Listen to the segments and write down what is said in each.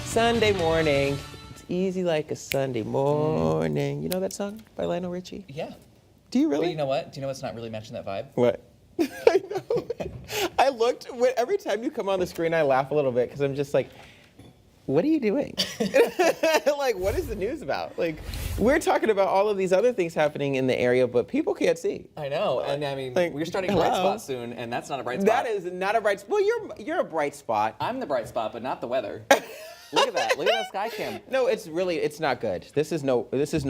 Sunday morning. It's easy like a Sunday morning. You know that song by Lionel Richie? Yeah. Do you really? But you know what? Do you know what's not really matching that vibe? What? I know. I looked, every time you come on the screen, I laugh a little bit because I'm just like, what are you doing? Like, what is the news about? Like, we're talking about all of these other things happening in the area, but people can't see. I know, and I mean, Like, we're starting a hello? bright spot soon, and that's not a bright spot. That is not a bright spot. Well, you're a bright spot. I'm the bright spot, but not the weather. Look at that. Look at that sky cam. No, it's not good. This is no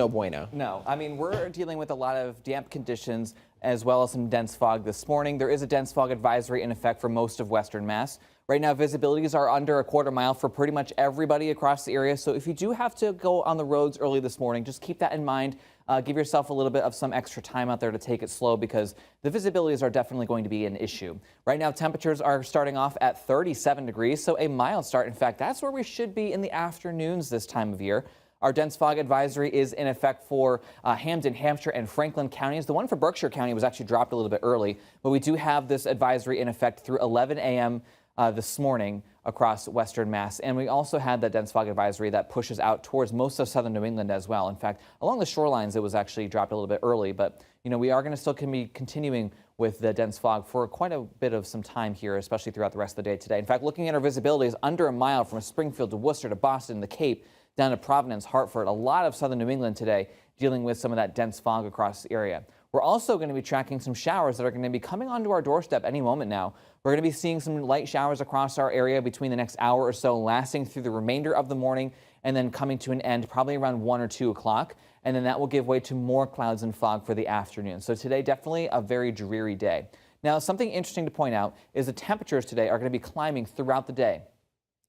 bueno. No, I mean, we're dealing with a lot of damp conditions as well as some dense fog this morning. There is a dense fog advisory in effect for most of Western Mass. Right now, visibilities are under a quarter mile for pretty much everybody across the area. So if you do have to go on the roads early this morning, just keep that in mind. Give yourself a little bit of some extra time out there to take it slow because the visibilities are definitely going to be an issue. Right now, temperatures are starting off at 37 degrees, so a mild start. In fact, that's where we should be in the afternoons this time of year. Our dense fog advisory is in effect for Hamden, Hampshire, and Franklin counties. The one for Berkshire County was actually dropped a little bit early, but we do have this advisory in effect through 11 a.m. This morning across Western Mass. And we also had that dense fog advisory that pushes out towards most of southern New England as well. In fact, along the shorelines, it was actually dropped a little bit early, but you know, we are going to still be continuing with the dense fog for quite a bit of some time here, especially throughout the rest of the day today. In fact, looking at our visibilities, under a mile from Springfield to Worcester to Boston, the Cape, down to Providence, Hartford, a lot of southern New England today dealing with some of that dense fog across the area. We're also going to be tracking some showers that are going to be coming onto our doorstep any moment now. We're going to be seeing some light showers across our area between the next hour or so, lasting through the remainder of the morning and then coming to an end probably around 1 or 2 o'clock. And then that will give way to more clouds and fog for the afternoon. So today, definitely a very dreary day. Now, something interesting to point out is the temperatures today are going to be climbing throughout the day.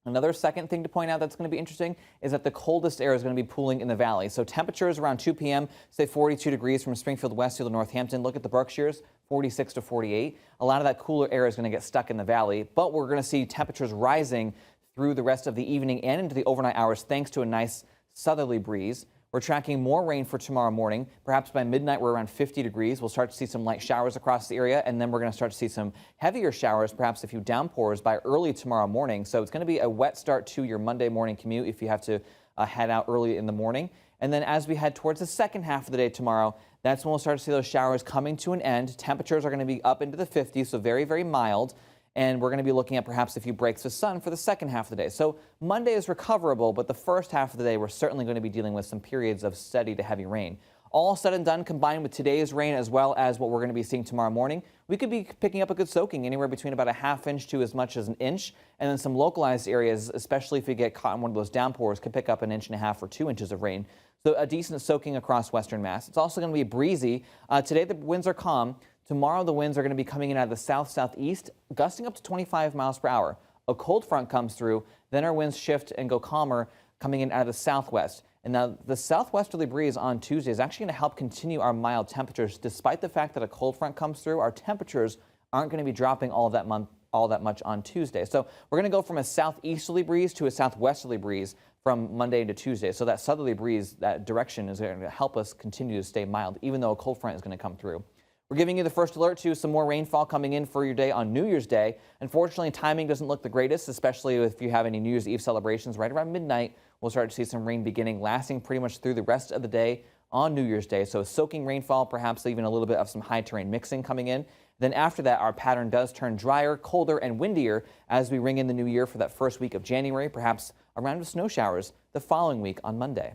Another second thing to point out that's going to be interesting is that the coldest air is going to be pooling in the valley. So temperatures around 2 p.m., say 42 degrees from Springfield Westfield to Northampton. Look at the Berkshires, 46 to 48. A lot of that cooler air is going to get stuck in the valley, but we're going to see temperatures rising through the rest of the evening and into the overnight hours thanks to a nice southerly breeze. We're tracking more rain for tomorrow morning. Perhaps by midnight, we're around 50 degrees. We'll start to see some light showers across the area, and then we're going to start to see some heavier showers, perhaps a few downpours by early tomorrow morning. So it's going to be a wet start to your Monday morning commute if you have to head out early in the morning. And then as we head towards the second half of the day tomorrow, that's when we'll start to see those showers coming to an end. Temperatures are going to be up into the 50s, so very, very mild. And we're going to be looking at perhaps a few breaks of sun for the second half of the day. So Monday is recoverable, but the first half of the day, we're certainly going to be dealing with some periods of steady to heavy rain. All said and done, combined with today's rain as well as what we're going to be seeing tomorrow morning, we could be picking up a good soaking anywhere between about a ½ inch to as much as an inch. And then some localized areas, especially if you get caught in one of those downpours, could pick up 1.5 inches or 2 inches of rain. So a decent soaking across Western Mass. It's also going to be breezy. Today, the winds are calm. Tomorrow, the winds are going to be coming in out of the south-southeast, gusting up to 25 miles per hour. A cold front comes through, then our winds shift and go calmer, coming in out of the southwest. And now the southwesterly breeze on Tuesday is actually going to help continue our mild temperatures. Despite the fact that a cold front comes through, our temperatures aren't going to be dropping all that much on Tuesday. So we're going to go from a southeasterly breeze to a southwesterly breeze from Monday into Tuesday. So that southerly breeze, that direction is going to help us continue to stay mild, even though a cold front is going to come through. We're giving you the first alert to some more rainfall coming in for your day on New Year's Day. Unfortunately, timing doesn't look the greatest, especially if you have any New Year's Eve celebrations. Right around midnight, we'll start to see some rain beginning, lasting pretty much through the rest of the day on New Year's Day. So soaking rainfall, perhaps even a little bit of some high terrain mixing coming in. Then after that, our pattern does turn drier, colder, and windier as we ring in the new year for that first week of January, perhaps a round of snow showers the following week on Monday.